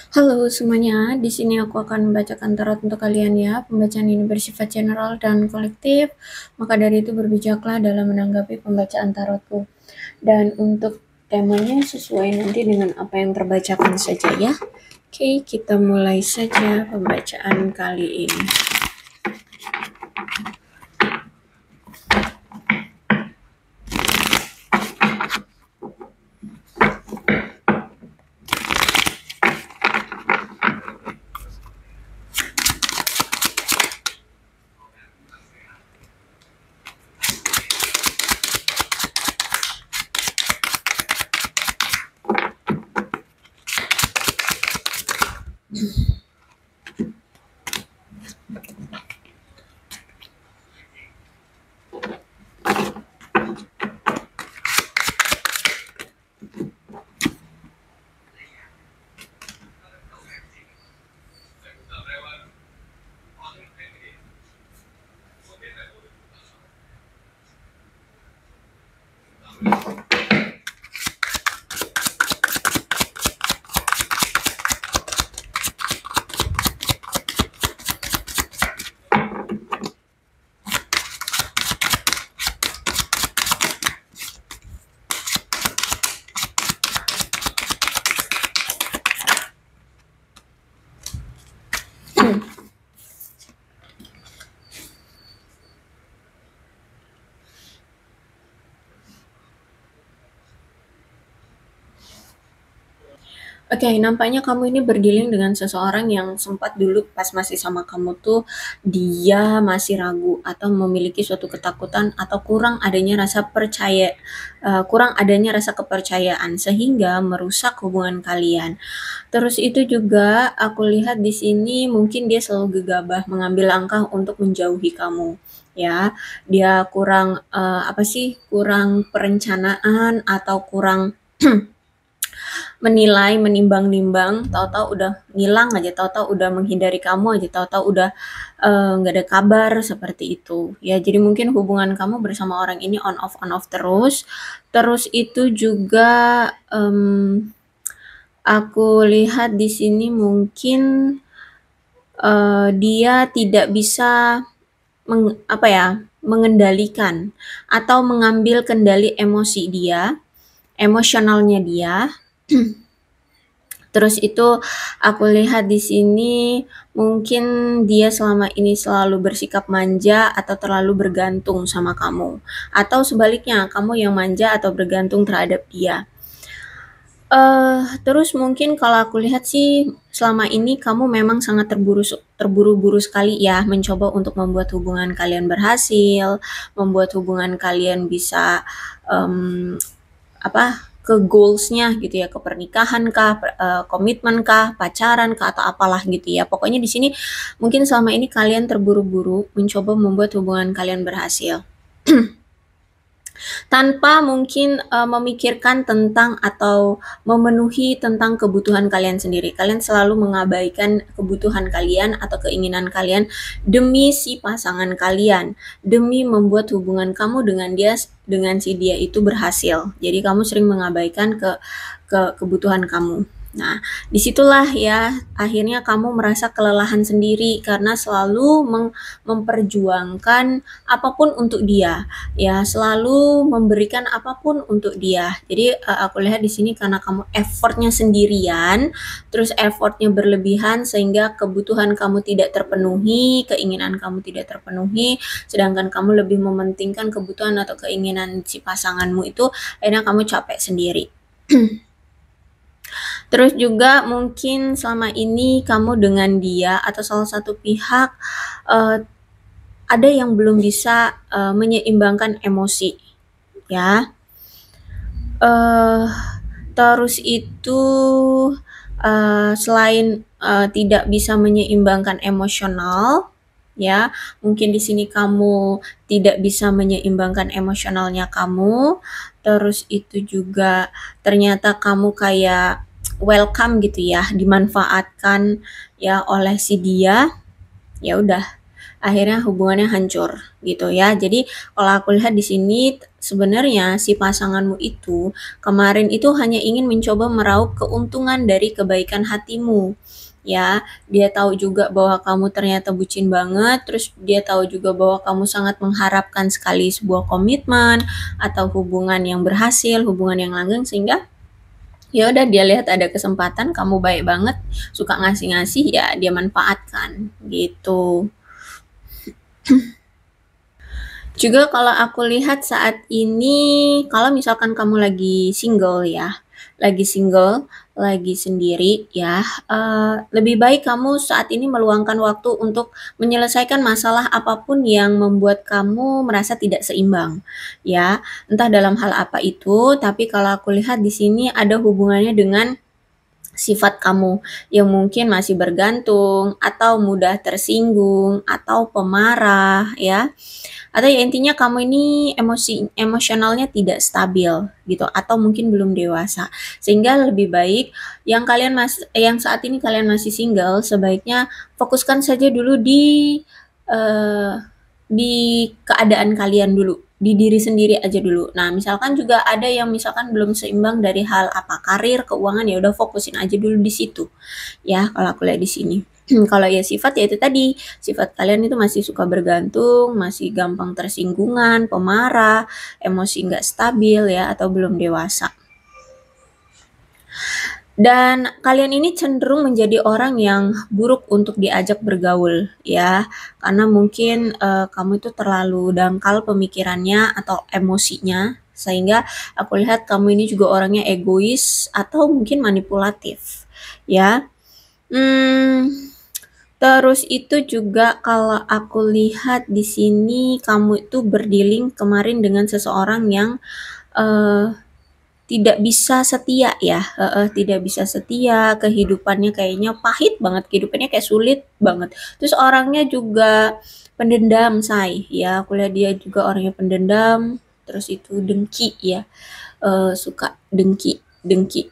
Halo semuanya, di sini aku akan membacakan tarot untuk kalian ya. Pembacaan ini bersifat general dan kolektif, maka dari itu berbijaklah dalam menanggapi pembacaan tarotku. Dan untuk temanya sesuai nanti dengan apa yang terbacakan saja ya. Oke, kita mulai saja pembacaan kali ini. Oke, nampaknya kamu ini berdealing dengan seseorang yang sempat dulu pas masih sama kamu tuh dia masih ragu atau memiliki suatu ketakutan atau kurang adanya rasa kepercayaan sehingga merusak hubungan kalian. Terus itu juga aku lihat di sini mungkin dia selalu gegabah mengambil langkah untuk menjauhi kamu. Ya, dia kurang perencanaan atau kurang menilai, menimbang-nimbang, tahu-tahu udah ngilang aja, tahu-tahu udah menghindari kamu aja, tahu-tahu udah nggak ada kabar seperti itu. Ya, jadi mungkin hubungan kamu bersama orang ini on off terus. Terus itu juga aku lihat di sini mungkin dia tidak bisa mengendalikan atau mengambil kendali emosionalnya dia. Terus itu aku lihat di sini mungkin dia selama ini selalu bersikap manja atau terlalu bergantung sama kamu. Atau sebaliknya, kamu yang manja atau bergantung terhadap dia. Terus mungkin kalau aku lihat sih selama ini kamu memang sangat terburu-buru sekali ya mencoba untuk membuat hubungan kalian berhasil, membuat hubungan kalian bisa ke goals-nya gitu ya, ke pernikahan kah, komitmen kah, pacaran kah, atau apalah gitu ya. Pokoknya di sini mungkin selama ini kalian terburu-buru mencoba membuat hubungan kalian berhasil. Tanpa mungkin memikirkan tentang atau memenuhi tentang kebutuhan kalian sendiri. Kalian selalu mengabaikan kebutuhan kalian atau keinginan kalian demi si pasangan kalian, demi membuat hubungan kamu dengan si dia itu berhasil. Jadi kamu sering mengabaikan kebutuhan kamu. Nah, disitulah ya akhirnya kamu merasa kelelahan sendiri karena selalu memperjuangkan apapun untuk dia, ya selalu memberikan apapun untuk dia. Jadi aku lihat di sini karena kamu effortnya sendirian, terus effortnya berlebihan sehingga kebutuhan kamu tidak terpenuhi, keinginan kamu tidak terpenuhi, sedangkan kamu lebih mementingkan kebutuhan atau keinginan si pasanganmu itu, akhirnya kamu capek sendiri. Terus juga mungkin selama ini kamu dengan dia atau salah satu pihak ada yang belum bisa menyeimbangkan emosi, ya. Terus itu selain tidak bisa menyeimbangkan emosional, ya, mungkin di sini kamu tidak bisa menyeimbangkan emosionalnya kamu. Terus itu juga ternyata kamu kayak welcome gitu ya, dimanfaatkan ya oleh si dia. Ya udah, akhirnya hubungannya hancur gitu ya. Jadi kalau aku lihat di sini sebenarnya si pasanganmu itu kemarin itu hanya ingin mencoba meraup keuntungan dari kebaikan hatimu. Ya, dia tahu juga bahwa kamu ternyata bucin banget, terus dia tahu juga bahwa kamu sangat mengharapkan sekali sebuah komitmen atau hubungan yang berhasil, hubungan yang langgeng, sehingga ya udah dia lihat ada kesempatan kamu baik banget, suka ngasih-ngasih, ya dia manfaatkan gitu. Juga kalau aku lihat saat ini, kalau misalkan kamu lagi single ya, lagi sendiri ya, lebih baik kamu saat ini meluangkan waktu untuk menyelesaikan masalah apapun yang membuat kamu merasa tidak seimbang, ya. Entah dalam hal apa itu, tapi kalau aku lihat di sini ada hubungannya dengan sifat kamu yang mungkin masih bergantung atau mudah tersinggung atau pemarah ya. Atau ya intinya kamu ini emosionalnya tidak stabil gitu atau mungkin belum dewasa. Sehingga lebih baik yang saat ini kalian masih single sebaiknya fokuskan saja dulu eh, di keadaan kalian dulu, di diri sendiri aja dulu. Nah, misalkan juga ada yang misalkan belum seimbang dari hal apa, karir, keuangan, ya udah fokusin aja dulu di situ. Ya, kalau aku lihat di sini. Kalau ya sifat ya itu tadi, sifat kalian itu masih suka bergantung, masih gampang tersinggungan, pemarah, emosi nggak stabil ya, atau belum dewasa. Dan kalian ini cenderung menjadi orang yang buruk untuk diajak bergaul ya, karena mungkin, kamu itu terlalu dangkal pemikirannya atau emosinya, sehingga aku lihat kamu ini juga orangnya egois atau mungkin manipulatif ya. Mmm, Terus itu juga kalau aku lihat di sini kamu itu berdealing kemarin dengan seseorang yang, eee tidak bisa setia ya, tidak bisa setia, kehidupannya kayaknya pahit banget, kehidupannya kayak sulit banget. Terus orangnya juga pendendam, Say, ya, aku lihat dia juga orangnya pendendam, terus itu dengki ya, suka dengki dengki,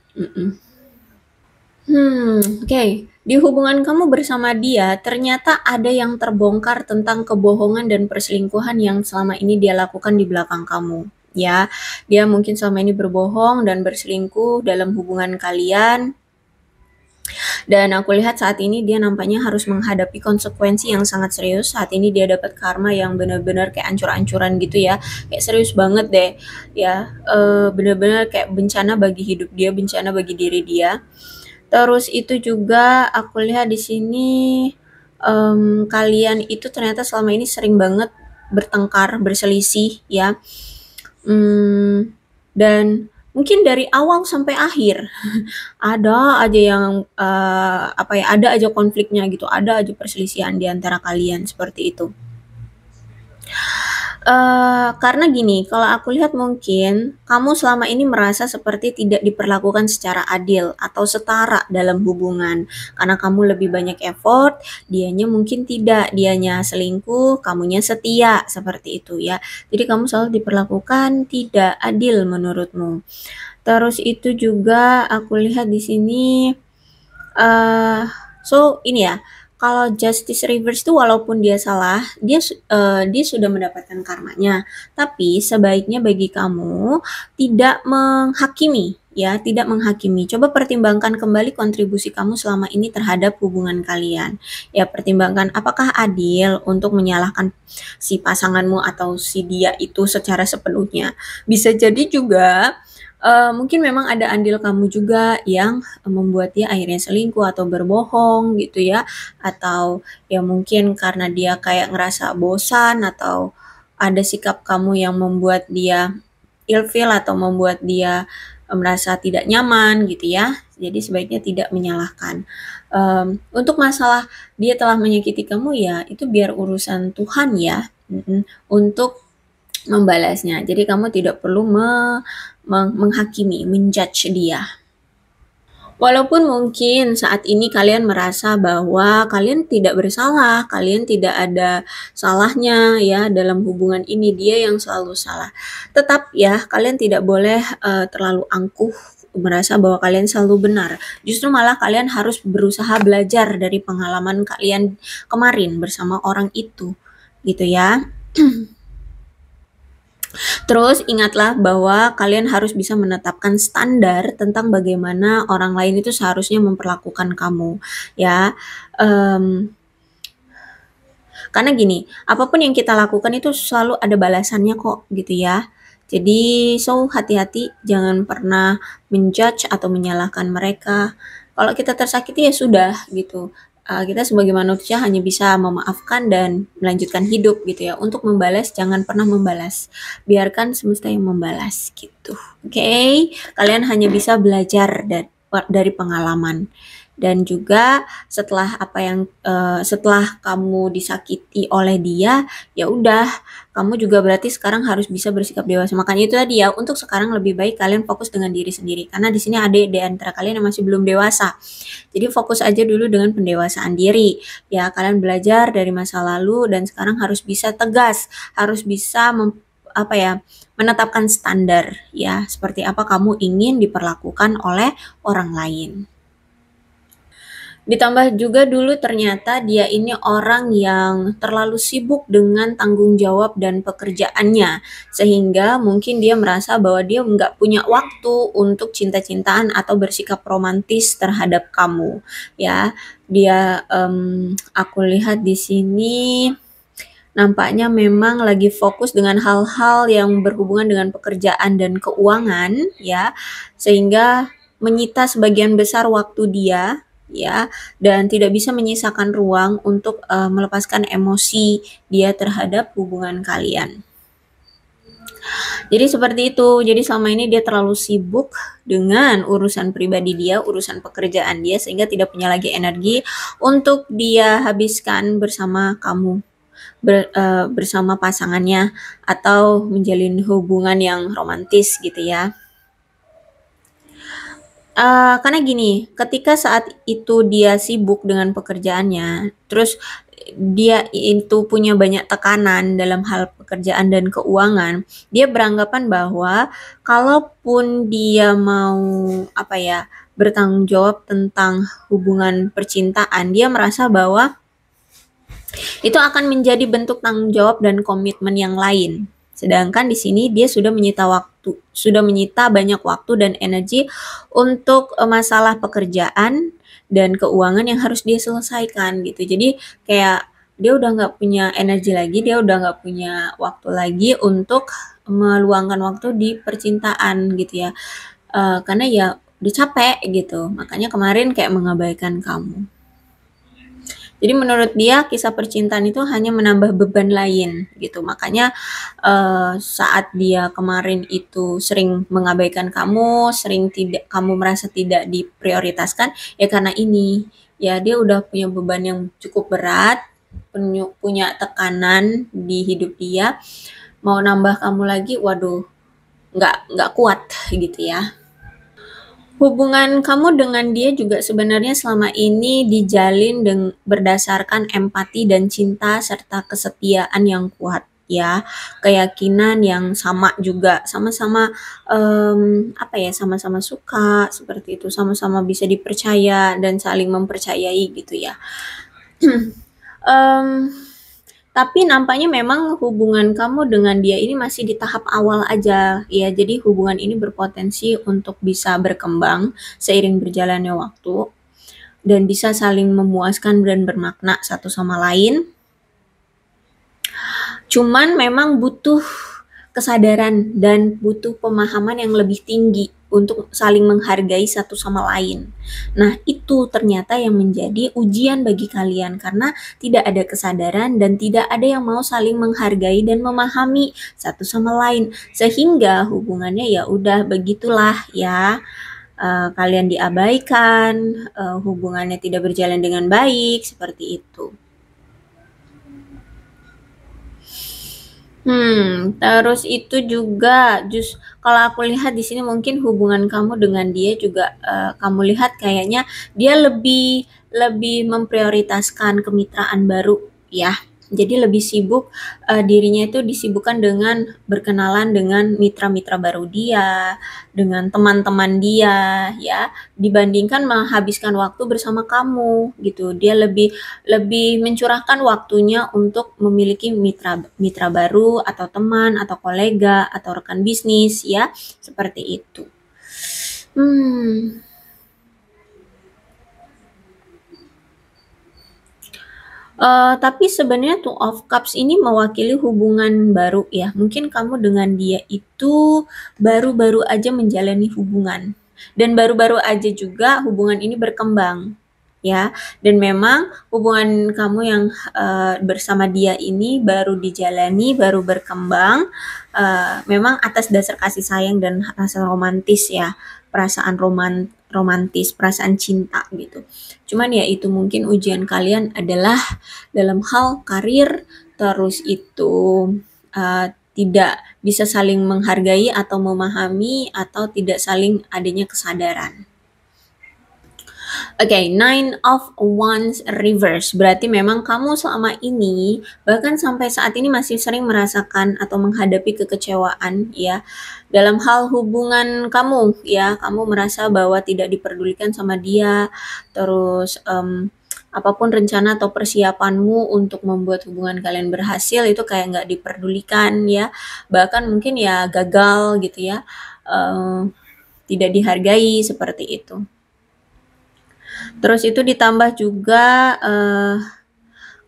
oke. Di hubungan kamu bersama dia, ternyata ada yang terbongkar tentang kebohongan dan perselingkuhan yang selama ini dia lakukan di belakang kamu. Ya, dia mungkin selama ini berbohong dan berselingkuh dalam hubungan kalian. Dan aku lihat saat ini dia nampaknya harus menghadapi konsekuensi yang sangat serius. Saat ini dia dapat karma yang benar-benar kayak ancur-ancuran gitu ya. Kayak serius banget deh. Ya, benar-benar kayak bencana bagi hidup dia, bencana bagi diri dia. Terus itu juga aku lihat di sini, kalian itu ternyata selama ini sering banget bertengkar, berselisih ya, dan mungkin dari awal sampai akhir ada aja yang, ada aja konfliknya gitu, ada aja perselisihan di antara kalian, seperti itu. Karena gini, kalau aku lihat mungkin kamu selama ini merasa seperti tidak diperlakukan secara adil atau setara dalam hubungan. Karena kamu lebih banyak effort, dianya mungkin tidak, dianya selingkuh, kamunya setia, seperti itu ya. Jadi kamu selalu diperlakukan tidak adil menurutmu. Terus itu juga aku lihat di sini, eee, ini ya, kalau justice reverse itu walaupun dia salah, dia sudah mendapatkan karmanya. Tapi sebaiknya bagi kamu tidak menghakimi ya, tidak menghakimi. Coba pertimbangkan kembali kontribusi kamu selama ini terhadap hubungan kalian. Ya, pertimbangkan apakah adil untuk menyalahkan si pasanganmu atau si dia itu secara sepenuhnya. Bisa jadi juga mungkin memang ada andil kamu juga yang membuat dia akhirnya selingkuh atau berbohong gitu ya, atau ya mungkin karena dia kayak ngerasa bosan atau ada sikap kamu yang membuat dia ilfeel atau membuat dia, merasa tidak nyaman gitu ya. Jadi sebaiknya tidak menyalahkan. Untuk masalah dia telah menyakiti kamu ya itu biar urusan Tuhan ya, untuk membalasnya. Jadi kamu tidak perlu menghakimi, menjudge dia. Walaupun mungkin saat ini kalian merasa bahwa kalian tidak bersalah, kalian tidak ada salahnya ya dalam hubungan ini, dia yang selalu salah. Tetap ya, kalian tidak boleh terlalu angkuh merasa bahwa kalian selalu benar. Justru malah kalian harus berusaha belajar dari pengalaman kalian kemarin bersama orang itu, gitu ya. Terus ingatlah bahwa kalian harus bisa menetapkan standar tentang bagaimana orang lain itu seharusnya memperlakukan kamu, ya. Karena gini, apapun yang kita lakukan itu selalu ada balasannya kok, gitu ya. Jadi, hati-hati jangan pernah menjudge atau menyalahkan mereka. Kalau kita tersakiti ya sudah gitu. Kita sebagai manusia hanya bisa memaafkan dan melanjutkan hidup gitu ya. Untuk membalas jangan pernah membalas. Biarkan semesta yang membalas gitu. Oke? Kalian hanya bisa belajar dari pengalaman. Dan juga setelah setelah kamu disakiti oleh dia, ya udah kamu juga berarti sekarang harus bisa bersikap dewasa. Makanya itu tadi ya, untuk sekarang lebih baik kalian fokus dengan diri sendiri karena di sini ada di antara kalian yang masih belum dewasa. Jadi fokus aja dulu dengan pendewasaan diri. Ya, kalian belajar dari masa lalu dan sekarang harus bisa tegas, harus bisa menetapkan standar ya, seperti apa kamu ingin diperlakukan oleh orang lain. Ditambah juga dulu ternyata dia ini orang yang terlalu sibuk dengan tanggung jawab dan pekerjaannya. Sehingga mungkin dia merasa bahwa dia nggak punya waktu untuk cinta-cintaan atau bersikap romantis terhadap kamu. Ya, dia aku lihat di sini nampaknya memang lagi fokus dengan hal-hal yang berhubungan dengan pekerjaan dan keuangan ya, sehingga menyita sebagian besar waktu dia ya, dan tidak bisa menyisakan ruang untuk melepaskan emosi dia terhadap hubungan kalian. Jadi seperti itu. Jadi selama ini dia terlalu sibuk dengan urusan pribadi dia, urusan pekerjaan dia, sehingga tidak punya lagi energi untuk dia habiskan bersama kamu, bersama pasangannya, atau menjalin hubungan yang romantis gitu ya. Karena gini, ketika saat itu dia sibuk dengan pekerjaannya, terus dia itu punya banyak tekanan dalam hal pekerjaan dan keuangan, dia beranggapan bahwa kalaupun dia mau bertanggung jawab tentang hubungan percintaan, dia merasa bahwa itu akan menjadi bentuk tanggung jawab dan komitmen yang lain. Sedangkan di sini dia sudah menyita banyak waktu dan energi untuk masalah pekerjaan dan keuangan yang harus dia selesaikan gitu. Jadi kayak dia udah nggak punya energi lagi, dia udah nggak punya waktu lagi untuk meluangkan waktu di percintaan gitu ya. Karena ya udah capek gitu. Makanya kemarin kayak mengabaikan kamu. Jadi menurut dia kisah percintaan itu hanya menambah beban lain gitu. Makanya saat dia kemarin itu sering mengabaikan kamu, kamu merasa tidak diprioritaskan, ya karena ini. Ya dia udah punya beban yang cukup berat, punya tekanan di hidup dia. Mau nambah kamu lagi, waduh, nggak kuat gitu ya. Hubungan kamu dengan dia juga sebenarnya selama ini dijalin berdasarkan empati dan cinta serta kesetiaan yang kuat ya, keyakinan yang sama juga, sama-sama sama-sama suka seperti itu, sama-sama bisa dipercaya dan saling mempercayai gitu ya. Tapi nampaknya memang hubungan kamu dengan dia ini masih di tahap awal aja ya. Jadi hubungan ini berpotensi untuk bisa berkembang seiring berjalannya waktu dan bisa saling memuaskan dan bermakna satu sama lain. Cuman memang butuh kesadaran dan butuh pemahaman yang lebih tinggi untuk saling menghargai satu sama lain. Nah, itu ternyata yang menjadi ujian bagi kalian karena tidak ada kesadaran dan tidak ada yang mau saling menghargai dan memahami satu sama lain. Sehingga hubungannya ya udah begitulah ya. Kalian diabaikan, hubungannya tidak berjalan dengan baik, seperti itu. Terus itu juga kalau aku lihat di sini mungkin hubungan kamu dengan dia juga kamu lihat kayaknya dia lebih memprioritaskan kemitraan baru ya. Jadi lebih sibuk, dirinya itu disibukkan dengan berkenalan dengan mitra-mitra baru dia, dengan teman-teman dia ya, dibandingkan menghabiskan waktu bersama kamu gitu. Dia lebih lebih mencurahkan waktunya untuk memiliki mitra mitra baru atau teman atau kolega atau rekan bisnis ya, seperti itu. Hmm. Tapi sebenarnya Two of Cups ini mewakili hubungan baru ya. Mungkin kamu dengan dia itu baru-baru aja menjalani hubungan. Dan baru-baru aja juga hubungan ini berkembang ya. Dan memang hubungan kamu yang bersama dia ini baru dijalani, baru berkembang. Memang atas dasar kasih sayang dan rasa romantis ya. Perasaan romantis, perasaan cinta gitu. Cuman ya itu mungkin ujian kalian adalah dalam hal karir, terus itu tidak bisa saling menghargai atau memahami atau tidak saling adanya kesadaran. Oke, Nine of Wands reverse. Berarti memang kamu selama ini bahkan sampai saat ini masih sering merasakan atau menghadapi kekecewaan ya dalam hal hubungan kamu ya. Kamu merasa bahwa tidak diperdulikan sama dia, terus apapun rencana atau persiapanmu untuk membuat hubungan kalian berhasil itu kayak nggak diperdulikan ya. Bahkan mungkin ya gagal gitu ya. Tidak dihargai seperti itu. Terus itu ditambah juga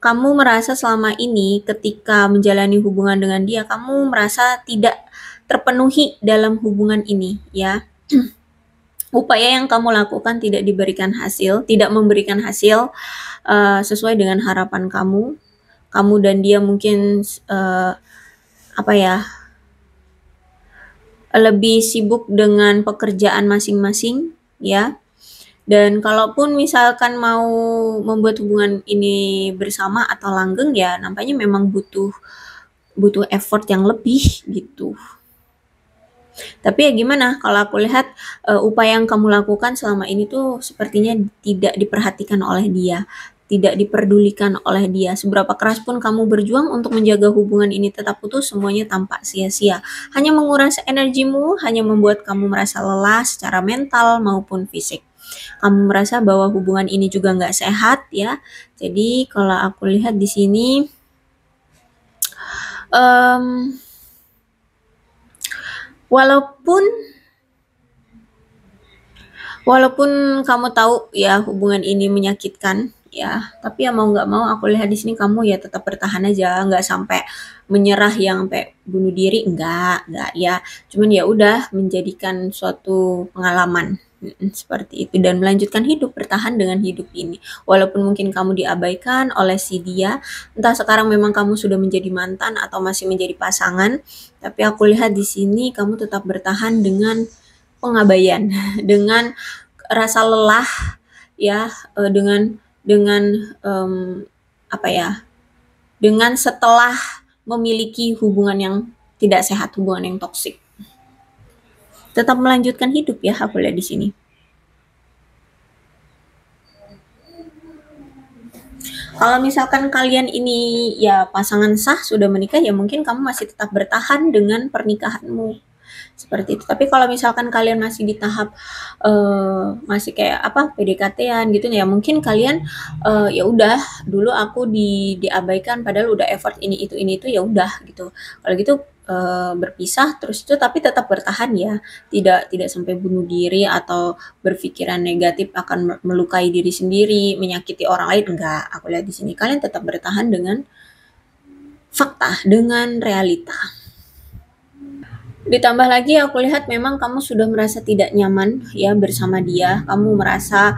kamu merasa selama ini ketika menjalani hubungan dengan dia, kamu merasa tidak terpenuhi dalam hubungan ini ya. Upaya yang kamu lakukan tidak diberikan hasil, tidak memberikan hasil sesuai dengan harapan kamu. Kamu dan dia mungkin apa ya, lebih sibuk dengan pekerjaan masing-masing ya. Dan kalaupun misalkan mau membuat hubungan ini bersama atau langgeng ya nampaknya memang butuh effort yang lebih gitu. Tapi ya gimana kalau aku lihat upaya yang kamu lakukan selama ini tuh sepertinya tidak diperhatikan oleh dia, tidak diperdulikan oleh dia. Seberapa keras pun kamu berjuang untuk menjaga hubungan ini tetap putus, semuanya tampak sia-sia. Hanya menguras energimu, hanya membuat kamu merasa lelah secara mental maupun fisik. Kamu merasa bahwa hubungan ini juga nggak sehat ya. Jadi kalau aku lihat di sini walaupun kamu tahu ya hubungan ini menyakitkan ya, tapi ya mau nggak mau aku lihat di sini kamu ya tetap bertahan aja, nggak sampai menyerah yang sampai bunuh diri, enggak ya. Cuman ya udah menjadikan suatu pengalaman. Seperti itu dan melanjutkan hidup, bertahan dengan hidup ini. Walaupun mungkin kamu diabaikan oleh si dia, entah sekarang memang kamu sudah menjadi mantan atau masih menjadi pasangan, tapi aku lihat di sini kamu tetap bertahan dengan pengabaian, dengan rasa lelah ya, dengan apa ya? Dengan setelah memiliki hubungan yang tidak sehat, hubungan yang toksik. Tetap melanjutkan hidup ya, aku lihat di sini. Kalau misalkan kalian ini ya pasangan sah sudah menikah ya mungkin kamu masih tetap bertahan dengan pernikahanmu. Seperti itu. Tapi kalau misalkan kalian masih di tahap masih kayak apa PDKT-an gitu ya mungkin kalian ya udah dulu aku diabaikan padahal udah effort ini itu ya udah gitu. Kalau gitu berpisah terus itu tapi tetap bertahan ya. Tidak sampai bunuh diri atau berpikiran negatif akan melukai diri sendiri, menyakiti orang lain enggak. Aku lihat di sini kalian tetap bertahan dengan fakta, dengan realita. Ditambah lagi aku lihat memang kamu sudah merasa tidak nyaman ya bersama dia, kamu merasa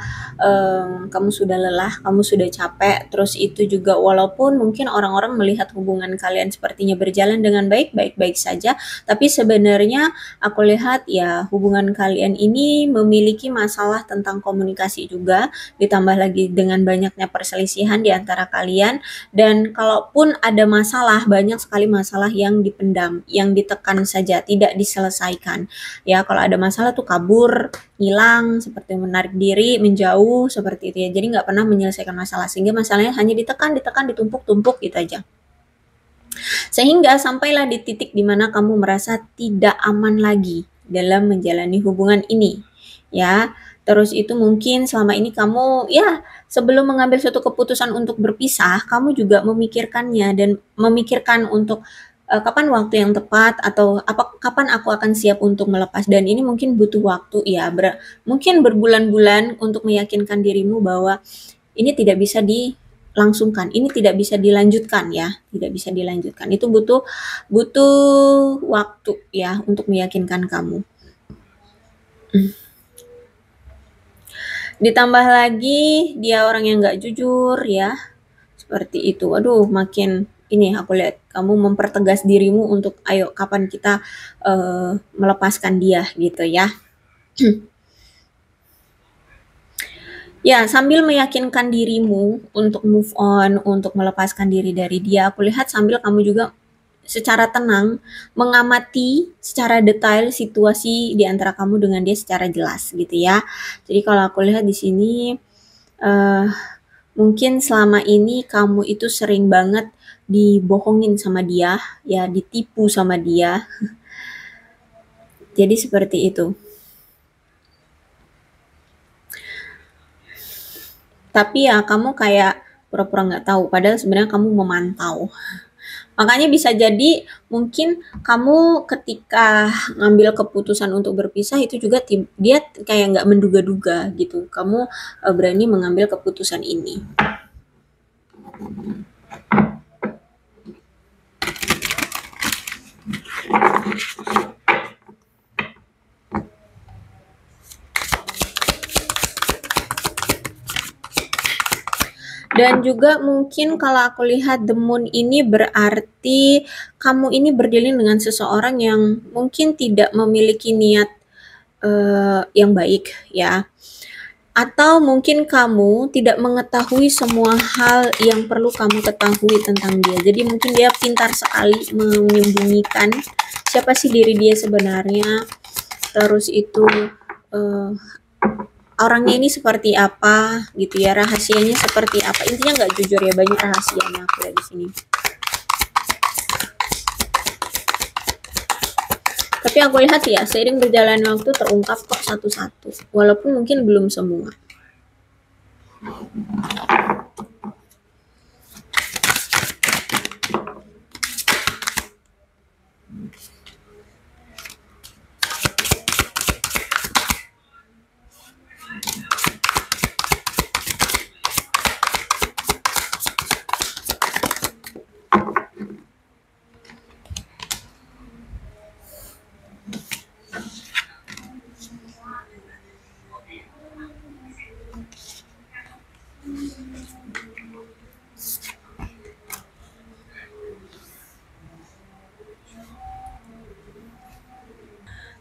kamu sudah lelah, kamu sudah capek, terus itu juga walaupun mungkin orang-orang melihat hubungan kalian sepertinya berjalan dengan baik-baik saja, tapi sebenarnya aku lihat ya hubungan kalian ini memiliki masalah tentang komunikasi juga, ditambah lagi dengan banyaknya perselisihan di antara kalian, dan kalaupun ada masalah, banyak sekali masalah yang dipendam, yang ditekan saja, tidak diselesaikan. Ya, kalau ada masalah tuh kabur, hilang, seperti menarik diri, menjauh, seperti itu ya. Jadi nggak pernah menyelesaikan masalah, sehingga masalahnya hanya ditekan, ditumpuk-tumpuk gitu aja. Sehingga sampailah di titik di mana kamu merasa tidak aman lagi dalam menjalani hubungan ini, ya. Terus itu mungkin selama ini kamu, ya, sebelum mengambil suatu keputusan untuk berpisah, kamu juga memikirkannya dan memikirkan untuk, kapan waktu yang tepat atau kapan aku akan siap untuk melepas, dan ini mungkin butuh waktu ya, mungkin berbulan-bulan untuk meyakinkan dirimu bahwa ini tidak bisa dilangsungkan, ini tidak bisa dilanjutkan ya, tidak bisa dilanjutkan. Itu butuh butuh waktu ya untuk meyakinkan kamu. Ditambah lagi dia orang yang nggak jujur ya, seperti itu. Aduh, makin ini aku lihat kamu mempertegas dirimu untuk ayo kapan kita melepaskan dia gitu ya. Ya, sambil meyakinkan dirimu untuk move on, untuk melepaskan diri dari dia, aku lihat sambil kamu juga secara tenang mengamati secara detail situasi di antara kamu dengan dia secara jelas gitu ya. Jadi kalau aku lihat di sini mungkin selama ini kamu itu sering banget dibohongin sama dia, ya ditipu sama dia. Jadi seperti itu. Tapi ya kamu kayak pura-pura nggak tahu, padahal sebenarnya kamu memantau. Makanya bisa jadi mungkin kamu ketika ngambil keputusan untuk berpisah itu juga dia kayak nggak menduga-duga gitu. Kamu berani mengambil keputusan ini. Dan juga mungkin kalau aku lihat The Moon ini berarti kamu ini berdealing dengan seseorang yang mungkin tidak memiliki niat yang baik ya. Atau mungkin kamu tidak mengetahui semua hal yang perlu kamu ketahui tentang dia. Jadi mungkin dia pintar sekali menyembunyikan siapa sih diri dia sebenarnya. Terus itu orangnya ini seperti apa gitu ya, rahasianya seperti apa. Intinya nggak jujur ya, banyak rahasianya aku lihat di sini. Tapi aku lihat ya, seiring berjalannya waktu terungkap kok satu-satu, walaupun mungkin belum semua.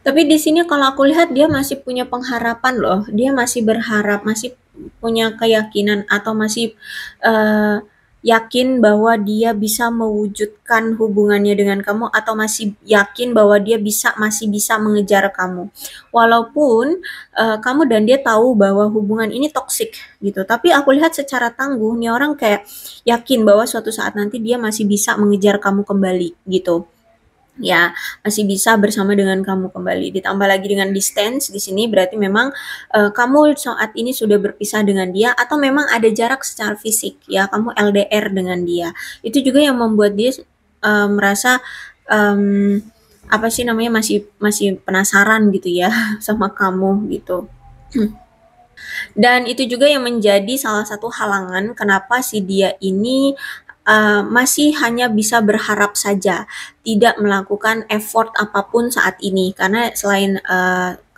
Tapi di sini kalau aku lihat dia masih punya pengharapan loh. Dia masih berharap, masih punya keyakinan atau masih yakin bahwa dia bisa mewujudkan hubungannya dengan kamu, atau masih yakin bahwa dia masih bisa mengejar kamu. Walaupun kamu dan dia tahu bahwa hubungan ini toksik gitu. Tapi aku lihat secara tangguh nih orang kayak yakin bahwa suatu saat nanti dia masih bisa mengejar kamu kembali gitu. Ya, masih bisa bersama dengan kamu kembali. Ditambah lagi dengan distance di sini berarti memang kamu saat ini sudah berpisah dengan dia, atau memang ada jarak secara fisik ya, kamu LDR dengan dia. Itu juga yang membuat dia merasa apa sih namanya, masih masih penasaran gitu ya sama kamu gitu. Dan itu juga yang menjadi salah satu halangan kenapa si dia ini masih hanya bisa berharap saja, tidak melakukan effort apapun saat ini. Karena selain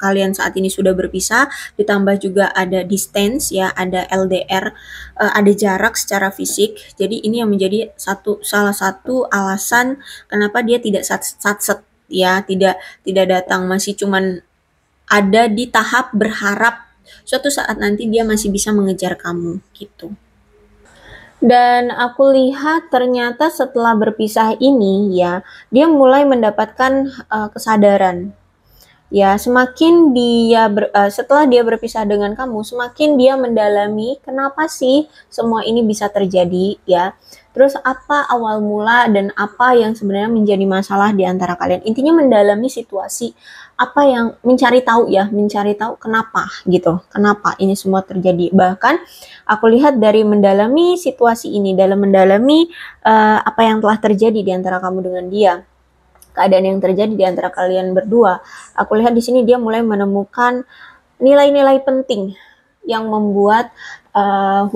kalian saat ini sudah berpisah, ditambah juga ada distance ya, ada LDR, ada jarak secara fisik. Jadi ini yang menjadi salah satu alasan kenapa dia tidak satset ya, tidak datang, masih cuman ada di tahap berharap suatu saat nanti dia masih bisa mengejar kamu gitu. Dan aku lihat ternyata setelah berpisah ini ya, dia mulai mendapatkan kesadaran. Ya, semakin setelah dia berpisah dengan kamu, semakin dia mendalami kenapa sih semua ini bisa terjadi ya. Terus apa awal mula dan apa yang sebenarnya menjadi masalah di antara kalian. Intinya mendalami situasi apa yang mencari tahu ya, mencari tahu kenapa gitu. Kenapa ini semua terjadi. Bahkan aku lihat dari mendalami situasi ini, dalam mendalami apa yang telah terjadi di antara kamu dengan dia, keadaan yang terjadi di antara kalian berdua, aku lihat di sini dia mulai menemukan nilai-nilai penting yang membuat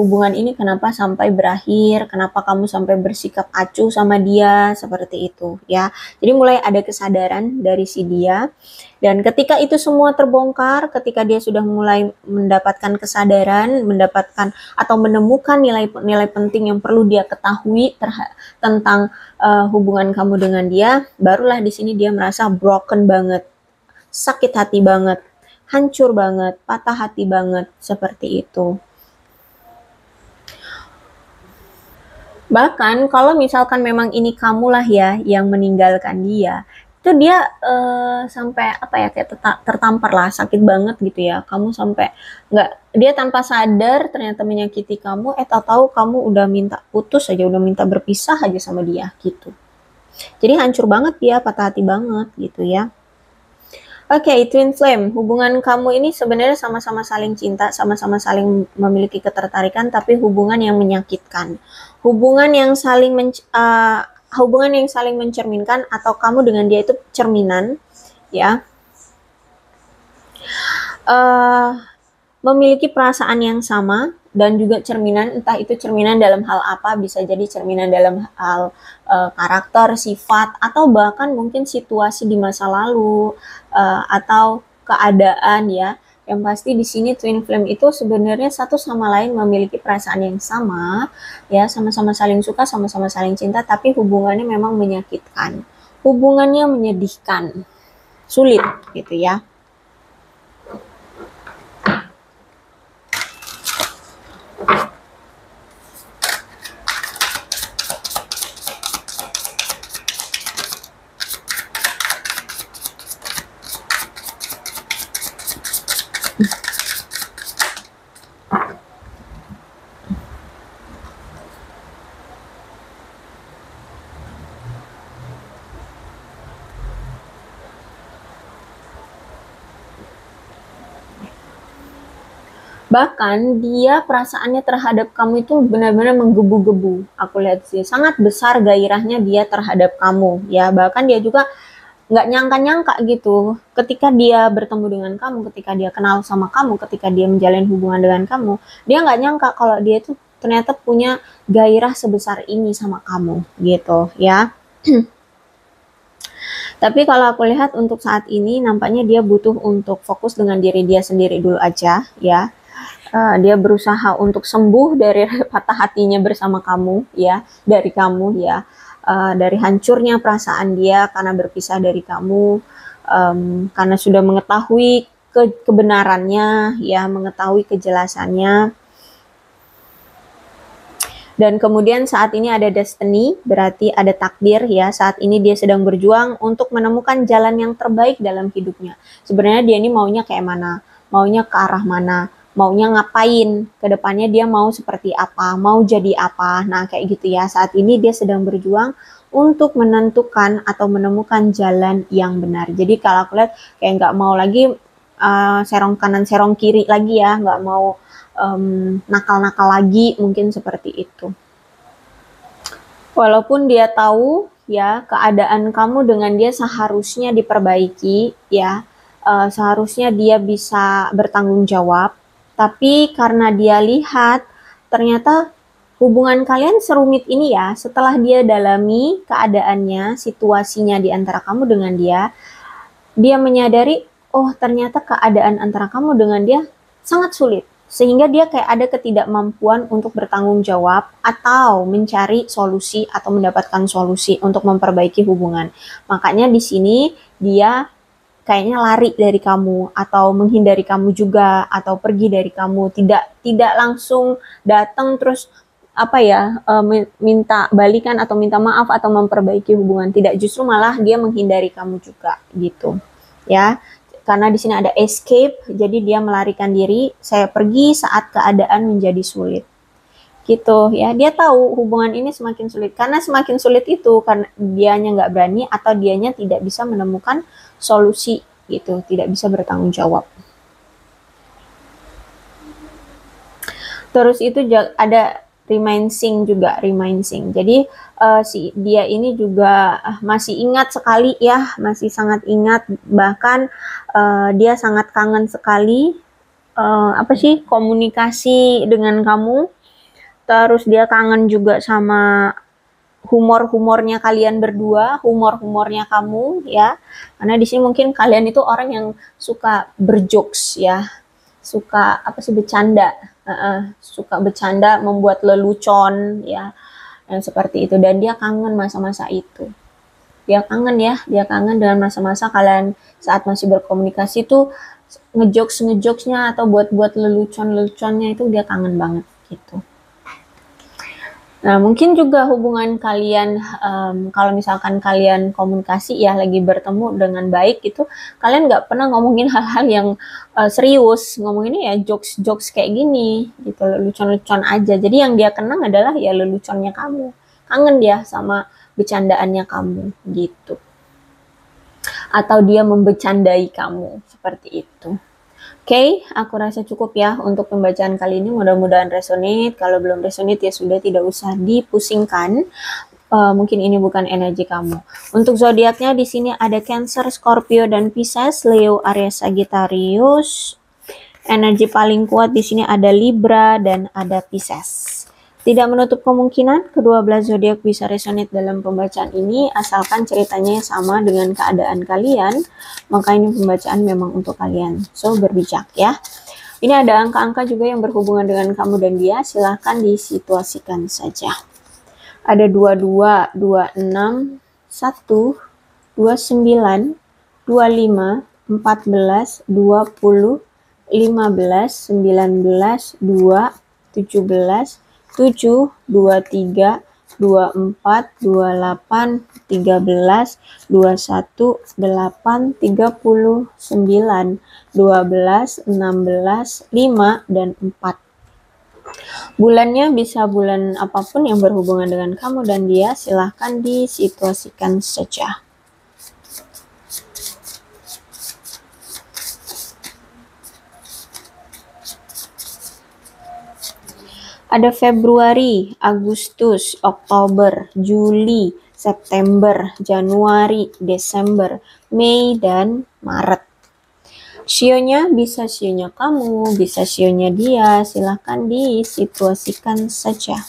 hubungan ini kenapa sampai berakhir, kenapa kamu sampai bersikap acuh sama dia seperti itu ya. Jadi mulai ada kesadaran dari si dia, dan ketika itu semua terbongkar, ketika dia sudah mulai mendapatkan kesadaran, mendapatkan atau menemukan nilai-nilai penting yang perlu dia ketahui tentang hubungan kamu dengan dia, barulah di sini dia merasa broken banget, sakit hati banget, hancur banget, patah hati banget, seperti itu. Bahkan kalau misalkan memang ini kamulah ya yang meninggalkan dia, itu dia sampai apa ya, kayak tertampar lah, sakit banget gitu ya. Kamu sampai nggak, dia tanpa sadar ternyata menyakiti kamu, tahu-tahu kamu udah minta putus aja, udah minta berpisah aja sama dia gitu. Jadi hancur banget dia, patah hati banget gitu ya. Oke, Twin Flame, hubungan kamu ini sebenarnya sama-sama saling cinta, sama-sama saling memiliki ketertarikan, tapi hubungan yang menyakitkan. Hubungan yang hubungan yang saling mencerminkan, atau kamu dengan dia itu cerminan, ya. Memiliki perasaan yang sama dan juga cerminan, entah itu cerminan dalam hal apa, bisa jadi cerminan dalam hal karakter, sifat, atau bahkan mungkin situasi di masa lalu atau keadaan ya. Yang pasti di sini twin flame itu sebenarnya satu sama lain memiliki perasaan yang sama ya, sama-sama saling suka, sama-sama saling cinta, tapi hubungannya memang menyakitkan. Hubungannya menyedihkan, sulit gitu ya. Bahkan dia perasaannya terhadap kamu itu benar-benar menggebu-gebu. Aku lihat sih sangat besar gairahnya dia terhadap kamu ya. Bahkan dia juga nggak nyangka-nyangka gitu ketika dia bertemu dengan kamu, ketika dia kenal sama kamu, ketika dia menjalin hubungan dengan kamu, dia nggak nyangka kalau dia itu ternyata punya gairah sebesar ini sama kamu gitu ya. Tapi kalau aku lihat untuk saat ini nampaknya dia butuh untuk fokus dengan diri dia sendiri dulu aja ya. Dia berusaha untuk sembuh dari patah hatinya bersama kamu ya, dari kamu ya, dari hancurnya perasaan dia karena berpisah dari kamu, karena sudah mengetahui kebenarannya ya, mengetahui kejelasannya. Dan kemudian saat ini ada destiny, berarti ada takdir ya. Saat ini dia sedang berjuang untuk menemukan jalan yang terbaik dalam hidupnya. Sebenarnya dia ini maunya kayak mana, maunya ke arah mana, maunya ngapain, kedepannya dia mau seperti apa, mau jadi apa. Nah kayak gitu ya, saat ini dia sedang berjuang untuk menentukan atau menemukan jalan yang benar. Jadi kalau aku lihat kayak nggak mau lagi serong kanan serong kiri lagi ya, nggak mau nakal-nakal lagi, mungkin seperti itu. Walaupun dia tahu ya keadaan kamu dengan dia seharusnya diperbaiki ya, seharusnya dia bisa bertanggung jawab, tapi karena dia lihat ternyata hubungan kalian serumit ini ya, setelah dia dalami keadaannya, situasinya di antara kamu dengan dia menyadari, oh ternyata keadaan antara kamu dengan dia sangat sulit. Sehingga dia kayak ada ketidakmampuan untuk bertanggung jawab atau mencari solusi atau mendapatkan solusi untuk memperbaiki hubungan. Makanya di sini dia kayaknya lari dari kamu atau menghindari kamu juga atau pergi dari kamu, tidak langsung datang terus apa ya, minta balikan atau minta maaf atau memperbaiki hubungan, tidak, justru malah dia menghindari kamu juga gitu ya. Karena di sini ada escape, jadi dia melarikan diri, saya pergi saat keadaan menjadi sulit gitu ya. Dia tahu hubungan ini semakin sulit, karena semakin sulit itu karena dianya nggak berani atau dianya tidak bisa menemukan solusi gitu, tidak bisa bertanggung jawab. Terus itu ada remaining juga, remaining. Jadi si dia ini juga masih ingat sekali ya, masih sangat ingat, bahkan dia sangat kangen sekali apa sih, komunikasi dengan kamu. Terus dia kangen juga sama humor-humornya kalian berdua, humor-humornya kamu ya. Karena di sini mungkin kalian itu orang yang suka berjokes ya, suka apa sih, bercanda, suka bercanda, membuat lelucon ya, yang seperti itu. Dan dia kangen masa-masa itu. Dia kangen dengan masa-masa kalian saat masih berkomunikasi tuh, ngejokesnya atau buat leluconnya itu dia kangen banget gitu. Nah, mungkin juga hubungan kalian, kalau misalkan kalian komunikasi ya, lagi bertemu dengan baik gitu, kalian nggak pernah ngomongin hal-hal yang serius, ngomonginnya ya jokes kayak gini gitu, lelucon-lelucon aja. Jadi yang dia kenang adalah ya leluconnya kamu, kangen dia sama bercandaannya kamu gitu. Atau dia membecandai kamu, seperti itu. Oke, aku rasa cukup ya untuk pembacaan kali ini. Mudah-mudahan resonate. Kalau belum resonate ya sudah, tidak usah dipusingkan. Mungkin ini bukan energi kamu. Untuk zodiaknya di sini ada Cancer, Scorpio, dan Pisces, Leo, Aries, Sagittarius. Energi paling kuat di sini ada Libra dan ada Pisces. Tidak menutup kemungkinan kedua belas zodiak bisa resonate dalam pembacaan ini, asalkan ceritanya sama dengan keadaan kalian, maka ini pembacaan memang untuk kalian. So, berbijak ya. Ini ada angka-angka juga yang berhubungan dengan kamu dan dia, silahkan disituasikan saja. Ada 22, 26, 1, 29, 25, 14, 20, 15, 19, 2, 17, 7, 23, 24, 28, 13, 21, 8, 39, 12, 16, 5, dan 4. Bulannya bisa bulan apapun yang berhubungan dengan kamu dan dia, silahkan disituasikan saja. Ada Februari, Agustus, Oktober, Juli, September, Januari, Desember, Mei, dan Maret. Sionya bisa sionya kamu, bisa sionya dia, silahkan disituasikan saja.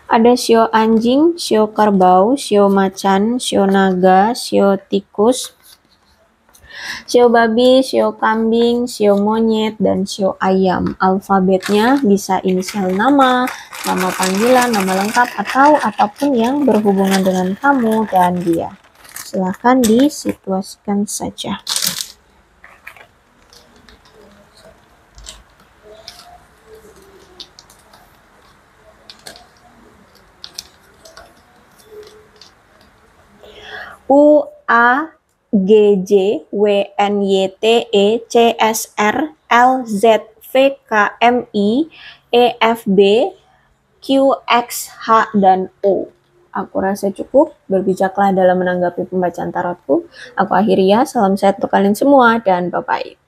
Ada sio anjing, sio kerbau, sio macan, sio naga, sio tikus, sio babi, sio kambing, sio monyet, dan sio ayam. Alfabetnya bisa inisial nama, nama panggilan, nama lengkap, atau apapun yang berhubungan dengan kamu dan dia. Silahkan disituasikan saja. U A G J W N Y T E C S R L Z V K M I E F B Q X H dan O. Aku rasa cukup, berbijaklah dalam menanggapi pembacaan tarotku. Aku akhiri ya, salam sehat untuk kalian semua dan bye-bye.